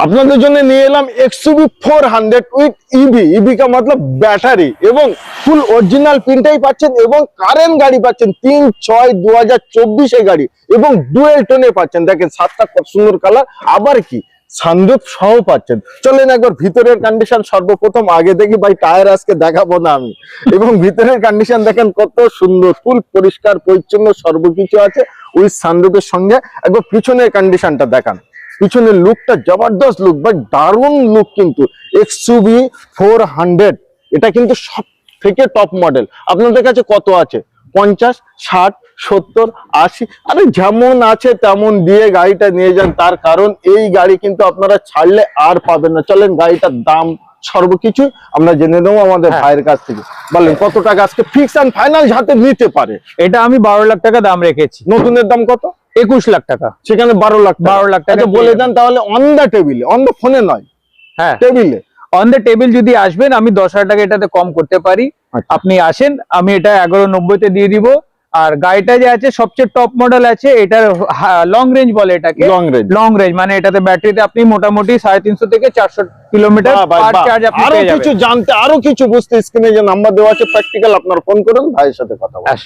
আপনাদের জন্য নিয়ে এলাম XUV 400 উইথ ইভি। ইভি কা মতলব ব্যাটারি এবং ফুল অরিজিনাল প্রিন্টাই পাচ্ছেন এবং কারেন্ট গাড়ি পাচ্ছেন 3/6/2024 এর গাড়ি এবং ডুয়েল টোনে পাচ্ছেন। দেখেন সাতটা কত সুন্দর কালার, আবার কি সানরুফ সহ পাচ্ছেন। চলেন একবার ভিতরের কন্ডিশন সর্বপ্রথম আগে দেখি ভাই, টায়ার আজকে দেখাবো না আমি। এবং ভিতরের কন্ডিশন দেখেন কত সুন্দর, ফুল পরিষ্কার পরিচ্ছন্ন সর্বকিছু আছে উইথ সানরুফের সঙ্গে। একবার পিছনের কন্ডিশনটা দেখান, পিছনের লুকটা জবরদস্ত লুক বা দারুণ লুক। কিন্তু XUV 400 এটা কিন্তু সব থেকে টপ মডেল। আপনাদের কাছে কত আছে? 50, 60, 70, 80, আরে যেমন আছে তেমন দিয়ে গাড়িটা নিয়ে যান। তার কারণ এই গাড়ি কিন্তু আপনারা ছাড়লে আর পাবেন না। চলেন গাড়িটার দাম সর্বকিছু আমরা জেনে নেবো আমাদের ভাইয়ের কাছ থেকে। বলেন কত টাকা আজকে ফিক্স এন্ড ফাইনাল যাতে নিতে পারে। এটা আমি 12 লাখ টাকা দাম রেখেছি। নতুনের দাম কত? 21 লাখ টাকা। সেখানে 12 লাখ 12 লাখ টাকা বলে দেন তাহলে, অন দা টেবিলে, অন দা ফোনে নয়, হ্যাঁ টেবিলে। অন দ্য টেবিল যদি আসবেন আমি 10,000 টাকা এটাতে কম করতে পারি। আচ্ছা। আপনি আসেন, আমি এটা 1190 তে দিয়ে দিব। আর গাড়িটা যে আছে সবচেয়ে টপ মডেল আছে, এটার লং রেঞ্জ বলে এটাকে। লং রেঞ্জ মানে এটাতে ব্যাটারিতে আপনি মোটামুটি 350 থেকে 400 কিলোমিটার পার চার্জ আপনি আরো পেয়ে কিছু যাবেন। জানতে, আরো কিছু বুঝতে স্ক্রিনে যে নাম্বার দেওয়া আছে প্র্যাকটিক্যাল, আপনারা ফোন করুন, ভাইয়ের সাথে কথা বলুন।